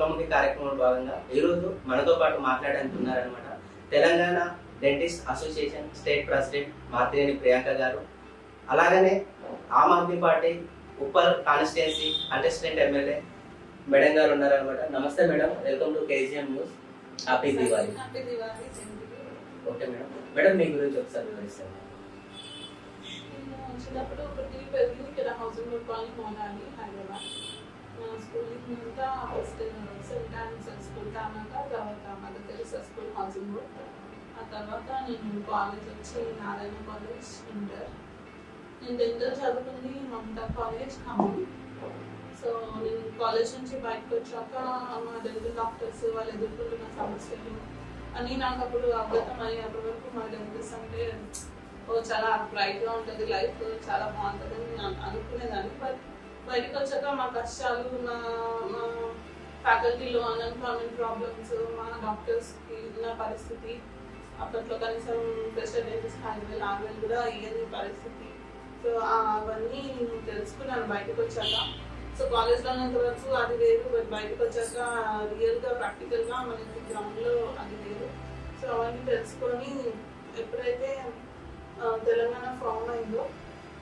ముఖాముఖి కార్యక్రమంలో భాగంగా ఈరోజు మనతో పాటు మాట్లాడుతున్నారనమాట Telangana dentist association state president Martineni Priyanka garu. అలాగనే Aam Aadmi party Uppal constituency contestant MLA madam garu ఉన్నారనమాట. నమస్తే madam, welcome to KGM news. Happy Diwali. Okay madam, madam మీ గురించి ఒకసారి వివరిస్తాను. చిన్నప్పుడు పుట్టి పెరిగి ఇక్కడ housing board colony Moulali Hyderabad. Schooling అంతా ఫస్ట్ సెయింట్ ఆన్స్ స్కూల్ అన్నాక తర్వాత mother Teresa school housing board. ఆ తర్వాత నేను కాలేజ్ వచ్చి నారాయణ కాలేజ్ ఇంటర్. నేను ఇంటర్ చదువుకుంది మమతా కాలేజ్ ఖమ్మం. సో నేను కాలేజ్ నుంచి బయటకు వచ్చాక మా డెంటల్ డాక్టర్స్ వాళ్ళు ఎదుర్కొంటున్న సమస్యలు అని నాకు అప్పుడు అవగతం అయ్యి అప్పటి వరకు మా డెంటిస్ట్ అంటే చాలా బ్రైట్గా ఉంటుంది, లైఫ్ చాలా బాగుంటుంది అని నేను అనుకునేదాన్ని. బట్ బయటకు వచ్చాక మా కష్టాలు, మా ఫ్యాకల్టీలో అన్ఎంప్లాయ్మెంట్ ప్రాబ్లమ్స్, మా డాక్టర్స్కి ఉన్న పరిస్థితి, అప్పట్లో కనీసం ప్రెషర్ డెంటిస్ట్ 5,000-6,000 కూడా ఇయ్యని పరిస్థితి. సో అవన్నీ నేను తెలుసుకున్నాను బయటకు వచ్చాక. సో కాలేజ్లో ఉన్నంత వరకు అది వేరు, బట్ బయటకు వచ్చాక రియల్గా ప్రాక్టికల్గా మనకి గ్రౌండ్లో అది వేరు. సో అవన్నీ తెలుసుకొని ఎప్పుడైతే తెలంగాణ ఫామ్ అయిందో,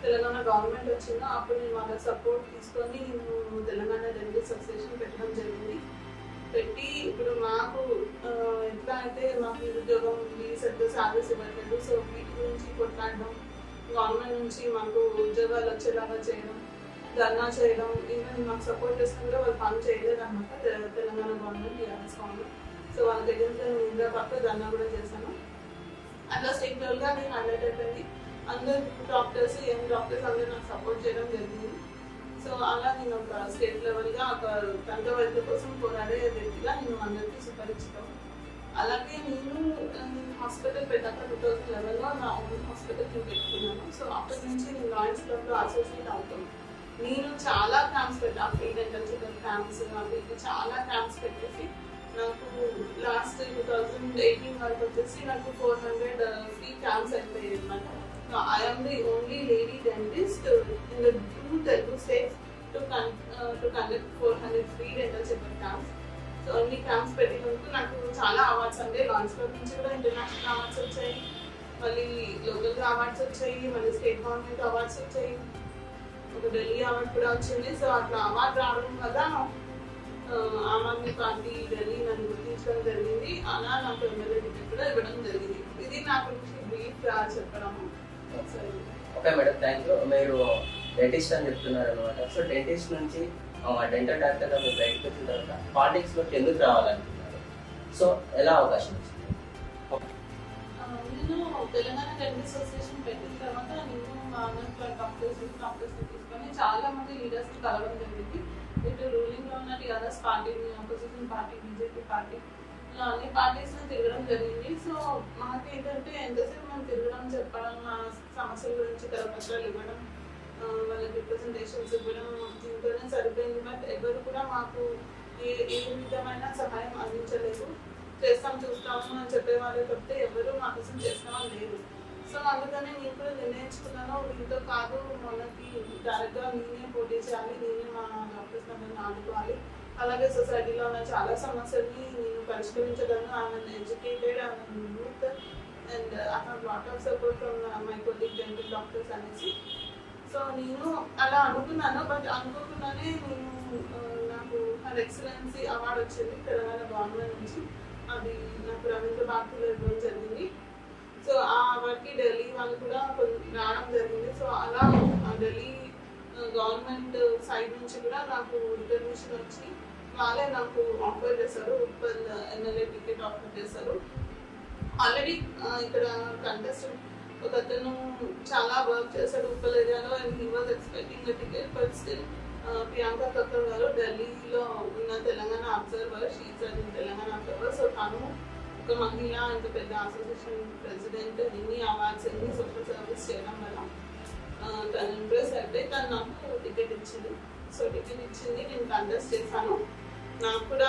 తెలంగాణ గవర్నమెంట్ వచ్చిందో, అప్పుడు నేను వాళ్ళ సపోర్ట్ తీసుకొని నేను తెలంగాణ డెంటిస్ట్ అసోసియేషన్ పెట్టడం జరిగింది. పెట్టి ఇప్పుడు మాకు ఎట్లా అయితే మాకు నిరుద్యోగం ఉంది, సరిగ్గా సాలరీస్ ఇవ్వట్లేదు. సో వీటి గురించి కొట్లాడడం, గవర్నమెంట్ నుంచి మాకు ఉద్యోగాలు వచ్చేలాగా చేయడం, ధర్నా చేయడం, ఈవెన్ మాకు సపోర్ట్ చేసుకుంటే వాళ్ళు పని చేయలేదు అనమాట Telangana government, TRS government. So వాళ్ళకి ఎగ్జామ్స్ ఇండియా పక్క ధర్నా కూడా చేశాను. అట్లా స్టేట్ లెవెల్గా నేను హైలైట్ అయిపోయింది. అందరు డాక్టర్స్, యంగ్ డాక్టర్స్ అందరూ నాకు సపోర్ట్ చేయడం జరిగింది. సో అలా నేను ఒక స్టేట్ లెవెల్గా ఒక దంత వైద్యుల కోసం పోరాడే వ్యక్తిగా నేను అందరికీ సుపరిచితం. అలాగే నేను హాస్పిటల్ పెట్టాక 2011లో నా ఓన్ హాస్పిటల్ నేను పెట్టుకున్నాను. సో అప్పటి నుంచి నేను లాయన్స్ క్లబ్లో అసోసియేట్ అవుతాను. నేను చాలా క్యాంప్స్ పెట్టాను, ఫ్రీ డెంటల్ చెకప్ క్యాంప్స్, అవి చాలా క్యాంప్స్ పెట్టేసి నాకు లాస్ట్ 2018 వరకు వచ్చేసి నాకు 400 ఫ్రీ క్యాంప్స్ అయిపోయాయి అనమాట. I am the only lady dentist in the 2 Telugu states to conduct 400 free dental checkup camps. So అన్ని క్యాంప్స్ పెట్టినందుకు నాకు చాలా అవార్డ్స్ అంటే లాంచ్ క్లబ్ నుంచి కూడా ఇంటర్నేషనల్ అవార్డ్స్ వచ్చాయి, మళ్ళీ లోకల్గా అవార్డ్స్ వచ్చాయి, మళ్ళీ స్టేట్ గవర్నమెంట్ అవార్డ్స్ వచ్చాయి, ఒక ఢిల్లీ అవార్డ్ కూడా వచ్చింది. సో అట్లా అవార్డు రావడం వల్ల ఆమ్ ఆద్మీ పార్టీ ఢిల్లీ నన్ను గుర్తించడం జరిగింది. అలా నాకు ఎమ్మెల్యే టికెట్ కూడా ఇవ్వడం జరిగింది. ఇది నా గురించి బ్రీఫ్గా చెప్పడం. Okay madam, thank you. మీరు డెంటిస్ట్ అని చెప్తున్నారు అనమాట. సో డెంటిస్ట్ నుంచి డెంటల్ డాక్టర్గా మీరు బయటకు వచ్చిన తర్వాత పాలిటిక్స్లోకి ఎందుకు రావాలనుకున్నారు? సో ఎలా అవకాశం వచ్చింది? నేను తెలంగాణ డెంటిస్ట్ అసోసియేషన్ పెట్టిన తర్వాత నేను మా డాక్టర్స్ని తీసుకొని చాలా మంది లీడర్స్ని కలవడం జరిగింది. ఇటు రూలింగ్లో ఉన్న టీఆర్ఎస్ పార్టీని, అపోజిషన్ పార్టీ, బీజేపీ పార్టీ, ఇలా అన్ని పార్టీస్ని తిరగడం జరిగింది. సో మాకు ఏంటంటే ఎంతసేపు మేము తిరగడం, చెప్పడం, మా సమస్యల గురించి కరపత్రాలు ఇవ్వడం, వాళ్ళకి రిప్రజెంటేషన్స్ ఇవ్వడం, దీంతోనే సరిపోయింది. బట్ ఎవరు కూడా మాకు ఏ విధమైన సహాయం అందించలేదు. చేస్తాం, చూస్తాము అని చెప్పేవాళ్ళే తప్పితే ఎవరు మా కోసం చేస్తామని లేదు. సో అందుకని నేను కూడా నిర్ణయించుకున్నాను, దీంతో కాదు, మనకి డైరెక్ట్గా నేనే పోటీ చేయాలి, నేనే మా డాక్టర్స్ అందరిని ఆడుకోవాలి. అలాగే సొసైటీలో ఉన్న చాలా సమస్యల్ని నేను పరిష్కరించగలను. I'm educated, I'm youth and I have lot of support from my colleague dental doctors అనేసి. సో నేను అలా అనుకున్నాను. బట్ అనుకోకుండానే నేను నాకు హర్ ఎక్సలెన్సీ అవార్డు వచ్చింది తెలంగాణ గవర్నమెంట్ నుంచి. అది నాకు రవీంద్ర భారతిలో ఇవ్వడం జరిగింది. సో ఆ అవార్డుకి ఢిల్లీ వాళ్ళు కూడా రావడం జరిగింది. సో అలా ఢిల్లీ గవర్నమెంట్ సైడ్ నుంచి కూడా నాకు రికగ్నిషన్ వచ్చి వాళ్ళే నాకు ఆఫర్ చేశారు, ఉప్పల్ ఎమ్మెల్యే టికెట్ ఆఫర్ చేశారు. ఆల్రెడీ ఇక్కడ కంటెస్టెంట్ ఒక అతను చాలా వర్క్ చేశాడు ఉప్పల్ ఏరియాలో, and he was expecting ticket. But still Priyanka Kakkar garu ఢిల్లీలో ఉన్న Telangana observer, she is Telangana observer. So తను ఒక మహిళ, ఇంత పెద్ద అసోసియేషన్ ప్రెసిడెంట్, ఎన్ని అవార్డ్స్, ఎన్ని సోషల్ సర్వీస్ చేయడం వల్ల తను ఇంప్రెస్ అయితే తను నాకు టికెట్ ఇచ్చింది. సో టికెట్ ఇచ్చింది, నేను కంటెస్ట్ చేశాను. నాకు కూడా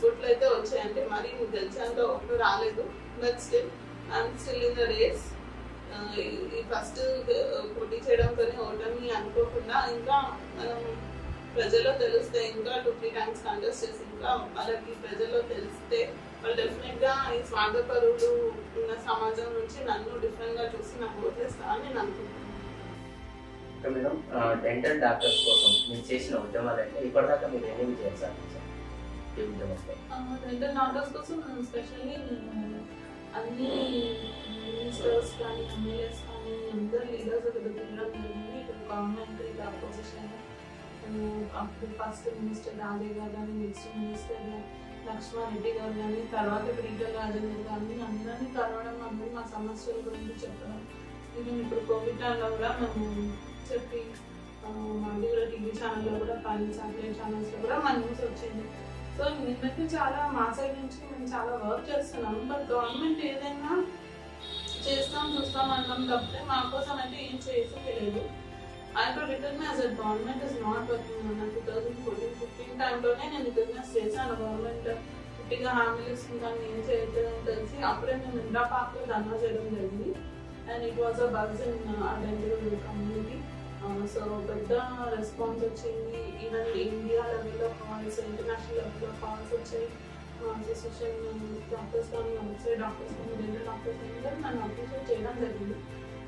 ఓట్లు అయితే వచ్చాయంటే మరి నేను గెలిచేంత ఓట్లు రాలేదు. But still I'm still in the race. ఈ ఫస్ట్ పోటీ చేయడంతోనే ఓటమి అనుకోకుండా ఇంకా మనం ప్రజల్లో తెలిస్తే ఇంకా 2-3 టైమ్స్ కంటెస్ట్ చేసి ఇంకా వాళ్ళకి ప్రజల్లో తెలిస్తే వాళ్ళు డెఫినెట్గా ఈ స్వార్థపరులు ఉన్న సమాజం నుంచి నన్ను డిఫరెంట్గా చూసి నాకు ఓట్లేస్తారని నేను అనుకుంటున్నాను. ఇంకా మేడం డెంటల్ డాక్టర్స్ కోసం మీరు చేసిన ఉద్యమాలు అంటే ఇప్పటిదాకా మీరు ఏమేమి చేశారు ఈ ఉద్యమంలో? డెంటల్ డాక్టర్స్ కోసం స్పెషల్లీ నేను అన్ని మినిస్టర్స్ కానీ ఎమ్మెల్యేస్ కానీ అందరు లీడర్స్ దగ్గర తిరగడం జరిగింది. ఇక్కడ గవర్నమెంట్ ఇలా పొజిషన్ అప్పుడు ఫస్ట్ మినిస్టర్ రాజే గారు కానీ నెక్స్ట్ మినిస్టర్ లక్ష్మారెడ్డి గారు కానీ తర్వాత ప్రీటల్ రాజేంద్ర కానీ అందరినీ కలవడం, అందరూ మా సమస్యల గురించి చెప్పడం. ఈవెన్ ఇప్పుడు కోవిడ్ టైంలో కూడా మేము చెప్పి మళ్ళీ కూడా టీవీ ఛానల్లో కూడా కానీ సాటిలైట్ ఛానల్స్లో కూడా మా న్యూస్ వచ్చింది. సో నిన్నైతే చాలా మా సైడ్ నుంచి మేము చాలా వర్క్ చేస్తున్నాము. బట్ గవర్నమెంట్ ఏదైనా చేస్తాం చూస్తాం అనడం తప్పితే మా కోసం అయితే ఏం చేసేది లేదు. I could recognize that government is not working అన్న 2014-15 టైంలోనే నేను రికగ్నైజ్ చేశాను. గవర్నమెంట్ పుట్టిగా హామీలు ఇస్తుందని ఏం చేయట్లేదని తెలిసి అప్పుడే మేము ఇంద్రా పార్క్లో ధర్నా చేయడం జరిగింది. And it was a buzz in dental community. So పెద్ద రెస్పాన్స్ వచ్చింది. ఈవెన్ ఇండియా లెవెల్లో కాల్స్, ఇంటర్నేషనల్ లెవెల్లో కాల్స్ వచ్చాయి. అసోసియేషన్ డాక్టర్స్ కానీ అవుట్సైడ్ డాక్టర్స్ కానీ డెంటల్ డాక్టర్స్ కానీ నన్ను అప్రిషియేట్ చేయడం జరిగింది.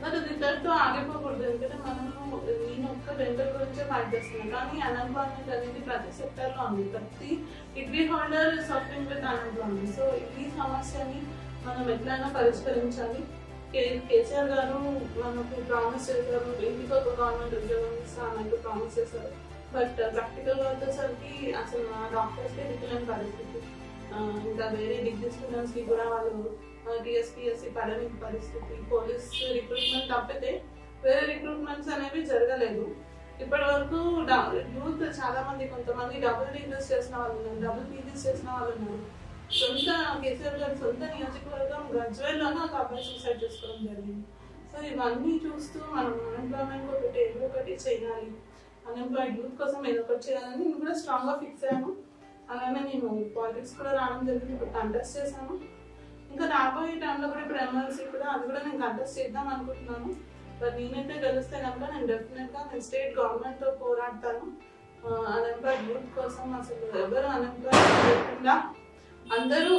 బట్ అది ఇద్దరితో ఆగిపోకూడదు. ఎందుకంటే మనము నేను ఒక్క డెంటల్ గురించే ఫైట్ చేస్తున్నాను, కానీ అన్ఎంప్లాయ్మెంట్ అనేది ప్రతి సెక్టర్లో ఉంది. ప్రతి degree holder suffering with unemployment. So ఈ సమస్యని మనం ఎట్లయినా పరిష్కరించాలి. కేసీఆర్ గారు మనకు ప్రామిస్ చేశారు, ఇంటికి ఒక గవర్నమెంట్ ఉద్యోగం ఇస్తానంటూ ప్రామిస్ చేశారు. బట్ ప్రాక్టికల్గా వచ్చేసరికి అసలు మా డాక్టర్స్కి దిక్కులేని పరిస్థితి. ఇంకా వేరే డిగ్రీ స్టూడెంట్స్కి కూడా వాళ్ళు టీఎస్పీఎస్సీ పడని పరిస్థితి. పోలీస్ రిక్రూట్మెంట్ తప్పితే వేరే రిక్రూట్మెంట్స్ అనేవి జరగలేదు ఇప్పటి వరకు. యూత్ చాలా మంది, కొంతమంది డబుల్ డిగ్రీస్ చేసిన వాళ్ళు ఉన్నారు, డబుల్ పీజీస్ చేసిన వాళ్ళు ఉన్నారు. సొంత కేసీఆర్ గారి సొంత నియోజకవర్గం గజ్వేల్లోనే ఒక అబ్బాయి సూసైడ్ చేసుకోవడం జరిగింది. సో ఇవన్నీ చూస్తూ మనం అన్ఎంప్లాయ్మెంట్ ఒకటి ఏదో ఒకటి చేయాలి, అన్ఎంప్లాయిడ్ యూత్ కోసం ఏదో ఒకటి చేయాలని నేను కూడా స్ట్రాంగ్గా ఫిక్స్ అయ్యాను. అలానే నేను పాలిటిక్స్ కూడా రావడం జరిగింది. ఇప్పుడు కంటెస్ట్ చేశాను. ఇంకా రాబోయే టైంలో కూడా ఇప్పుడు ఎమ్మెల్సీ కూడా అది కూడా నేను కంటెస్ట్ చేద్దాం అనుకుంటున్నాను. బట్ నేనైతే గెలిస్తే కనుక నేను డెఫినెట్గా నేను స్టేట్ గవర్నమెంట్తో పోరాడతాను. అన్ఎంప్లాయిడ్ యూత్ కోసం అసలు ఎవరు అన్ఎంప్లాయిడ్ లేకుండా అందరూ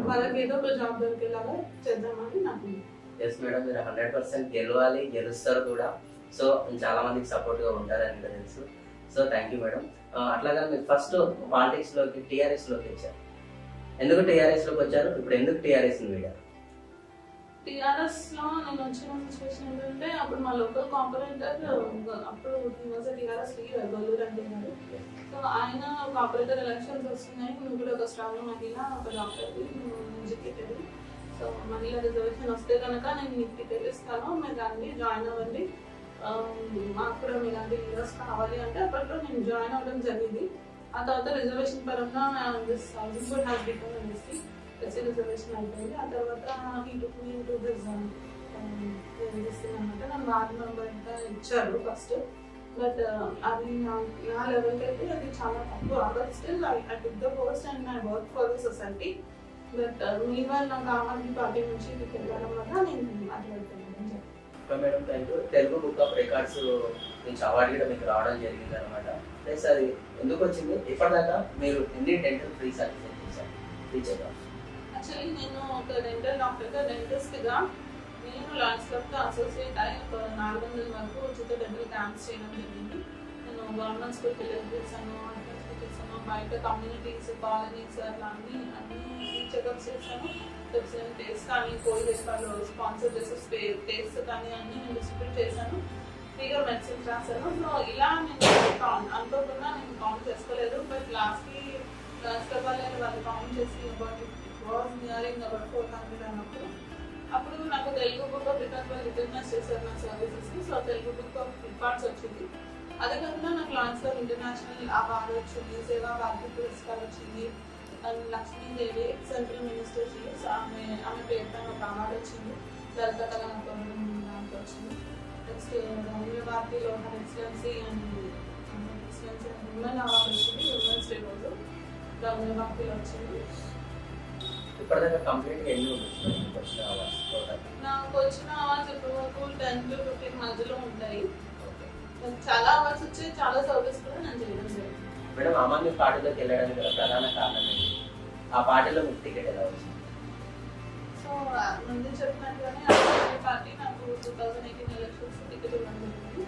వాళ్ళకి ఏదో ఒక జాబ్ దొరికేలాగా చేద్దామని నాకు. ఎస్ మేడం, మీరు 100% గెలవాలి, గెలుస్తారు కూడా. సో చాలా మందికి సపోర్ట్గా ఉంటారని తెలుసు. So thank you madam. అట్లాగా మీరు ఫస్ట్ పాలిటిక్స్లోకి టీఆర్ఎస్లోకి వచ్చారు. ఎందుకు టీఆర్ఎస్లోకి వచ్చారు? ఇప్పుడు ఎందుకు టీఆర్ఎస్ని వీడారు? టీఆర్ఎస్లో నేను వచ్చిన సిచ్యువేషన్ ఏంటంటే అప్పుడు మా లోకల్ కార్పొరేటర్ అప్పుడు టీఆర్ఎస్ లీడర్ గొల్లూరు అంటే గారు. సో ఆయన కార్పొరేటర్ ఎలక్షన్స్ వస్తున్నాయి, నువ్వు కూడా ఒక స్ట్రాంగ్ మహిళ, ఒక డాక్టర్కి, నువ్వు ఎడ్యుకేటెడ్. సో మహిళా రిజర్వేషన్ వస్తే కనుక నేను మీకు టికెట్ ఇస్తాను, మీరు దాన్ని జాయిన్ అవ్వండి, మాకు కూడా మీలాంటి లీడర్స్ కావాలి అంటే అప్పట్లో నేను జాయిన్ అవ్వడం జరిగింది. ఆ తర్వాత రిజర్వేషన్ పరంగా this housing board has become SC reservation అయిపోయింది. ఆ తర్వాత ఈ టుక్ మీ టు దిస్ అనమాట. నన్ను వార్డ్ మెంబర్గా ఇచ్చారు ఫస్ట్. బట్ అది నా లెవెల్కి అయితే అది చాలా తక్కువ. But still I took the post and I work for the society. But మీ వాళ్ళు నాకు ఆమ్ ఆద్మీ పార్టీ నుంచి ఇక్కడికి వెళ్ళడం వల్ల నేను మాట్లాడుతున్నాను. Madam thank you. Telugu book of records నుంచి అవార్డు కూడా మీకు రావడం జరిగింది అనమాట. ప్లస్ అది ఎందుకు వచ్చింది? ఇప్పటిదాకా మీరు ఎన్ని డెంటల్ ఫ్రీ సర్టిఫికేట్ చేశారు? యాక్చువల్లీ నేను ఒక డెంటల్ డాక్టర్గా, డెంటిస్ట్గా నేను లాయన్స్ క్లబ్తో అసోసియేట్ అయ్యి ఒక 400 వరకు ఉచిత డెంటల్ క్యాంప్స్ చేయడం జరిగింది. నేను గవర్నమెంట్ స్కూల్కి వెళ్ళి చేశాను, స్కూల్కి చేశాను, బయట కమ్యూనిటీస్, కాలనీస్ అట్లా అన్ని చెకప్స్ చేశాను. టేస్ట్ కానీ పోలీస్ వాళ్ళు స్పాన్సర్ చేసే టేస్ట్ కానీ అన్నీ నేను డిస్ట్రిబ్యూట్ చేశాను. ఫ్రీగా మెడిసిన్స్ రాశాను. సో ఇలా నేను అనుకోకుండా నేను కౌంట్ చేసుకోలేదు. బట్ లాస్ట్కి వాళ్ళు కౌంట్ చేసి వాజ్ నియరింగ్ అబౌట్ 400 అన్నప్పుడు అప్పుడు నాకు తెలుగు బుక్ ఆఫ్ రికార్డ్స్ వాళ్ళు రికగ్నైజ్ చేశారు నా సర్వీసెస్కి. So Telugu book of records వచ్చింది. అదే కాకుండా నాకు లాయన్స్ క్లబ్ ఇంటర్నేషనల్ అవార్డు వచ్చింది, సేవా భారతి పురస్కారం వచ్చింది. అండ్ లక్ష్మీదేవి సెంట్రల్ మినిస్టర్ ఆమె పేరుతో ఒక అవార్డు వచ్చింది. లలిత కళా దాంట్లో వచ్చింది. నెక్స్ట్ రవీంద్ర భారతిలో ఎక్సలెన్సీ అండ్ ఉమెన్ అవార్డు వచ్చింది. ఉమెన్స్ డే రోజు రవీంద్ర భారతిలో వచ్చింది. నాకు వచ్చిన అవార్డ్స్ ఇప్పుడు వరకు 10 to 15 మధ్యలో ఉంటాయి. నాకు చాలా అవార్డ్స్ వచ్చాయి, చాలా సర్వీస్ కూడా నేను చేయడం జరిగింది. మేడం, ఆమ్ ఆద్మీ పార్టీలోకి వెళ్ళడానికి గల ప్రధాన కారణం ఏంటి? ఆ పార్టీలో మీకు టికెట్ ఎలా వచ్చింది? సో ముందు చెప్పినట్టుగానే ఆమ్ ఆద్మీ పార్టీ నాకు 2018 ఎలక్షన్స్ టికెట్ ఇవ్వడం జరిగింది.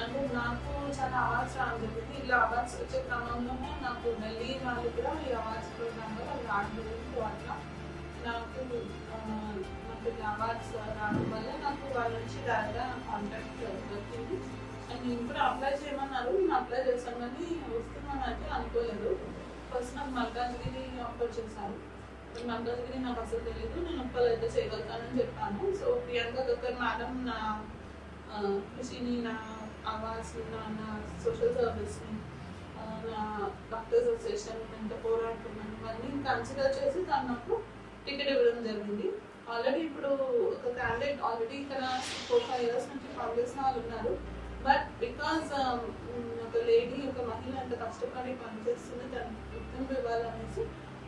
అంటే నాకు చాలా అవార్డ్స్ రావడం జరిగింది. ఇలా అవార్డ్స్ వచ్చే క్రమంలోనే నాకు ఢిల్లీ వాళ్ళు కూడా ఈ అవార్డ్స్ ప్రోగ్రామ్లో వాళ్ళు రావడం జరిగింది. అట్లా నాకు అవార్డ్స్ రావడం వల్ల నాకు వాళ్ళ నుంచి డైరెక్ట్గా కాంటాక్ట్ వచ్చింది. అండ్ నేను కూడా అప్లై చేయమన్నారు, నేను అప్లై చేశాను కానీ వస్తున్నాను అంటే అనుకోలేదు. ఫస్ట్ నాకు మల్కాజ్గిరి ఆఫర్ చేశారు. మల్కాజ్గిరి నాకు అసలు తెలియదు, నేను ఒక్కరు అయితే చేయగలుగుతానని చెప్పాను. సో ప్రియాంక కక్కర్ మేడం నా కృషిని, నా అవార్డ్స్, నా సోషల్ సర్వీస్ని, నా డాక్టర్స్ అసోసియేషన్ ఎంత పోరాటం ఇవన్నీ కన్సిడర్ చేసి తను నాకు టికెట్ ఇవ్వడం జరిగింది. ఆల్రెడీ ఇప్పుడు ఒక క్యాండిడేట్ ఆల్రెడీ ఇక్కడ 4-5 years నుంచి కాంగ్రెస్ వాళ్ళు ఉన్నారు. బట్ బికాస్ ఒక లేడీ, ఒక మహిళ అంత కష్టపడి పనిచేస్తుంది, తనకి గుర్తింపు ఇవ్వాలనేసి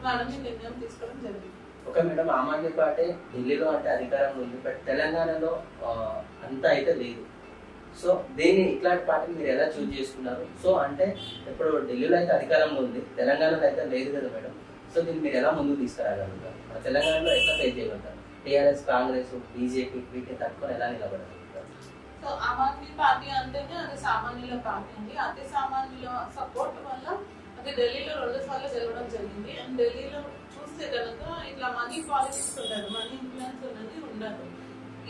వాళ్ళని నిర్ణయం తీసుకోవడం జరిగింది. ఓకే మేడం, ఆమ్ ఆద్మీ పార్టీ ఢిల్లీలో అంటే అధికారంలో ఉంది, బట్ తెలంగాణలో అంత అయితే లేదు. సో దీన్ని ఇట్లాంటి పార్టీని మీరు ఎలా చూజ్ చేసుకున్నారు? సో అంటే ఇప్పుడు ఢిల్లీలో అయితే అధికారంలో ఉంది, తెలంగాణలో అయితే లేదు కదా మేడం. సో దీన్ని మీరు ఎలా ముందుకు తీసుకురాగలుగుతారు? మన తెలంగాణలో ఎట్లా ఫేస్ చేయగలుగుతారు? టీఆర్ఎస్, కాంగ్రెస్, బీజేపీ వీటిని తట్టుకొని ఎలా నిలబడగలుగుతారు? సో ఆమ్ ఆద్మీ పార్టీ అంటేనే అది సామాన్యుల పార్టీ అండి. అతి సామాన్యుల సపోర్ట్ వల్ల అది ఢిల్లీలో 2 సార్లు గెలవడం జరిగింది. అండ్ ఢిల్లీలో చూస్తే కనుక ఇట్లా మనీ పాలిటిక్స్ ఉండదు, మనీ ఇన్ఫ్లుయెన్స్ అనేది ఉండదు.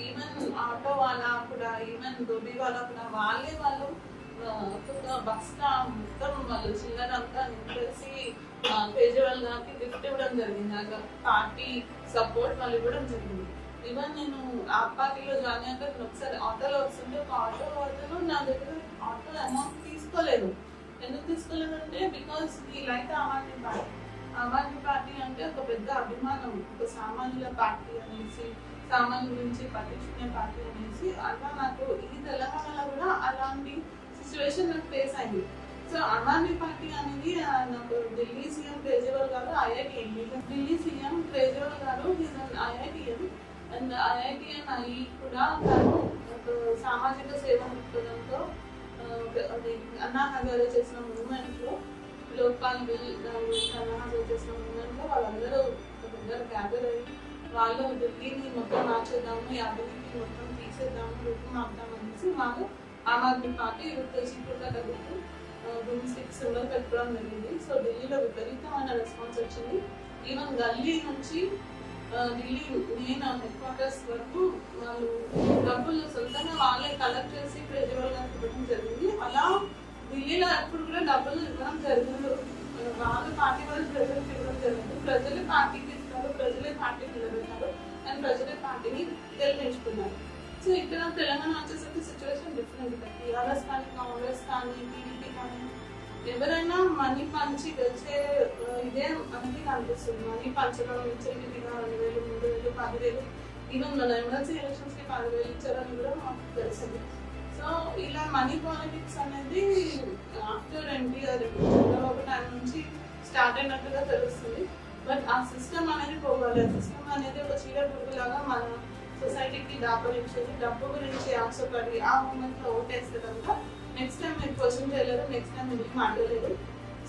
ఈవెన్ ఆటో వాళ్ళ కూడా, ఈవెన్ దొడ్డి వాళ్ళ కూడా వాళ్ళు బస్తా మొత్తం వాళ్ళు చిల్లరంతా నింపేసి కేజ్రీవాల్ గారికి గిఫ్ట్ ఇవ్వడం జరిగింది. అక్కడ పార్టీ సపోర్ట్ వాళ్ళు ఇవ్వడం జరిగింది. ఈవెన్ నేను ఆ పార్టీలో జాయిన్ అయ్యాక నేను ఒకసారి ఆటోలో వస్తుంటే ఒక ఆటో అతను నా దగ్గర ఆటో అమౌంట్ తీసుకోలేదు. ఎందుకు తీసుకోలేదంటే బికాస్ ఈ లైక్ ఆమ్ ఆద్మీ పార్టీ. ఆమ్ ఆద్మీ పార్టీ అంటే ఒక పెద్ద అభిమానం, ఒక సామాన్యుల పార్టీ అనేసి, సామాన్యుల గురించి పట్టించుకునే పార్టీ అనేసి. అలా నాకు ఈ తెలంగాణలో కూడా అలాంటి సిచ్యువేషన్ నాకు ఫేస్ అయింది. సో ఆమ్ ఆద్మీ పార్టీ అనేది నాకు ఢిల్లీ సీఎం కేజ్రీవాల్ గారు ఐఐటిఎం, ఢిల్లీ సీఎం కేజ్రీవాల్ గారు ఐఐటిఎం అండ్ ఐఐటిఎం అయ్యి కూడా తను ఒక సామాజిక సేవ దృక్పథంతో అన్నా హజారే చేసిన మూవ్మెంట్లో, లోక్పాల్ బిల్ అన్నా హజారే చేసిన మూవ్మెంట్లో వాళ్ళందరూ దగ్గర గ్యాదర్ అయ్యి వాళ్ళు ఢిల్లీని మొత్తం మార్చేద్దాము, ఈ అభివృద్ధిని మొత్తం తీసేద్దాము, రూపం ఆపుదామనేసి వాళ్ళు ఆమ్ ఆద్మీ పార్టీ సీక్రెట్గా తగ్గుతూ రూమ్స్టిక్ సింబల్ పెట్టుకోవడం జరిగింది. సో ఢిల్లీలో విపరీతమైన రెస్పాన్స్ వచ్చింది. ఈవెన్ గల్లీ నుంచి ఢిల్లీ మెయిన్ హెడ్ క్వార్టర్స్ వరకు వాళ్ళు డబ్బులు సొంతంగా వాళ్ళే కలెక్ట్ చేసి కేజ్రీవాల్ గారికి ఇవ్వడం జరిగింది. అలా ఢిల్లీలో ఎప్పుడు కూడా డబ్బులు ఇవ్వడం జరిగింది. వాళ్ళు పార్టీ వాళ్ళు ప్రజలకు ఇవ్వడం జరిగింది. ప్రజలే పార్టీకి ఇస్తారు, ప్రజలే పార్టీకి నిలబెట్టారు అండ్ ప్రజలే పార్టీని గెలిపించుకున్నారు. సో ఇక్కడ తెలంగాణ వచ్చేసరికి సిచ్యువేషన్ డిఫరెంట్. టీఆర్ఎస్ కానీ, కాంగ్రెస్ కానీ, టీడీపీ కానీ ఎవరైనా మనీ పంచి గెలిచే ఇదే అనేది కనిపిస్తుంది. మనీ పంచడం, విచ్చలవిడిగా 2,000, 3,000, 10,000, ఈవెన్ మన ఎమర్జెన్సీ ఎలక్షన్స్ కి 10,000 ఇచ్చారని కూడా మాకు తెలిసింది. సో ఇలా మనీ పాలిటిక్స్ అనేది ఆఫ్టర్ ఎన్టీఆర్ చంద్రబాబు టైం నుంచి స్టార్ట్ అయినట్టుగా తెలుస్తుంది. బట్ ఆ సిస్టమ్ అనేది పోవాలి. ఆ సిస్టమ్ అనేది ఒక చీర పురుగులాగా మన సొసైటీకి దాపరించేది. డబ్బు గురించి ఆశపడి ఆ మూమెంట్ లో ఓటేస్తే కనుక నెక్స్ట్ టైం మీరు క్వశ్చన్ చేయలేదు, నెక్స్ట్ టైం మీరు మాట్లాడలేదు.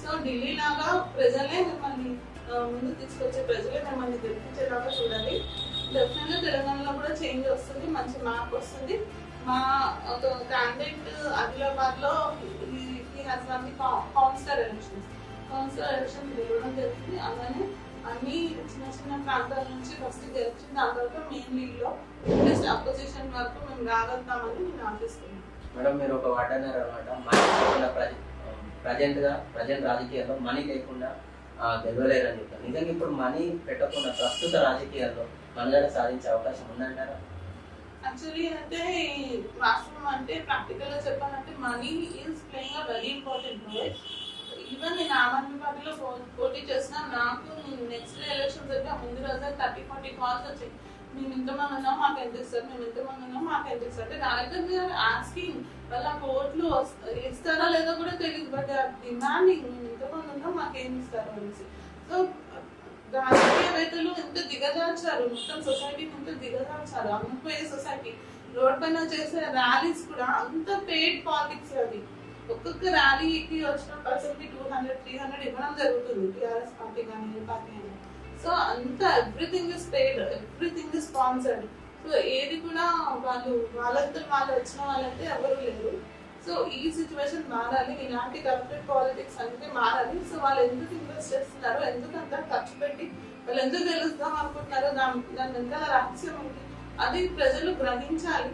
సో ఢిల్లీ లాగా ప్రజలే మిమ్మల్ని ముందు తీసుకొచ్చే, ప్రజలే మిమ్మల్ని గెలిపించేలాగా చూడాలి. డెఫినెట్గా తెలంగాణలో కూడా చేంజ్ వస్తుంది, మంచి మార్పు వస్తుంది. మా ఒక క్యాండిడేట్ ఆదిలాబాద్ లో కౌన్సిలర్ ఎలక్షన్స్ గెలవడం జరిగింది. అలానే అన్ని చిన్న చిన్న ప్రాంతాల నుంచి ఫస్ట్ గెలిచిన దాని తర్వాత మెయిన్ లీగ్ లో నెక్స్ట్ అపోజిషన్ వరకు మేము రాగలుగుతామని నేను ఆశిస్తున్నాను. మేడం, మీరు ఒక వార్డ్ అన్నారు అనమాట, మనీ లేకుండా ప్రజెంట్ రాజకీయాల్లో మనీ లేకుండా గెలవలేరు అని చెప్తారు. నిజంగా ఇప్పుడు మనీ పెట్టకుండా ప్రస్తుత రాజకీయాల్లో మనుగడ సాధించే అవకాశం ఉందంటారా? యాక్చువల్లీ అంటే రాష్ట్రం అంటే ప్రాక్టికల్ గా చెప్పాలంటే money is playing a very important role. Even నేను ఆమ్ ఆద్మీ పార్టీలో పోటీ చేసిన నాకు నెక్స్ట్ ఎలక్షన్స్ అయితే ముందు రోజు 30-40 కాల్స్ వచ్చాయి. మేము ఇంతమంది ఉన్నాం, మాకు ఎంత ఇస్తారు, మేము ఇంతమంది ఉన్నాం, మాకు ఎంత ఇస్తారు. అంటే డైరెక్టర్ ఆస్కింగ్ వాళ్ళ ఓట్లు ఇస్తారా లేదో కూడా తెలియదు. బట్ డిమాండింగ్ మేము ఇంతమంది ఉన్నాం, మాకేం ఇస్తారు అనేసి. సో రాజకీయవేత్తలు ఎంత దిగజార్చారు, మొత్తం సొసైటీని ఎంత దిగజార్చారు, అమ్ముకుపోయే సొసైటీ. రోడ్ పైన చేసే ర్యాలీస్ కూడా అంత పెయిడ్ పాలిటిక్స్ అది. ఒక్కొక్క ర్యాలీకి వచ్చిన పర్సన్కి 200-300 ఇవ్వడం జరుగుతుంది, టీఆర్ఎస్ పార్టీ కానీ ఏ పార్టీ కానీ. సో అంత everything is paid, everything is sponsored. So ఏది కూడా వాళ్ళంతా వాళ్ళు వచ్చిన వాళ్ళంటే ఎవరు లేరు. సో ఈ సిచ్యువేషన్ మారాలి, ఇలాంటి కరప్టెడ్ పాలిటిక్స్ అంటే మారాలి. సో వాళ్ళు ఎందుకు ఇన్వెస్ట్ చేస్తున్నారు, ఎందుకు అంత ఖర్చు పెట్టి వాళ్ళు ఎందుకు గెలుస్తాం అనుకుంటున్నారో దాని వెనకాల రహస్యం ఏంటి అది ప్రజలు గ్రహించాలి.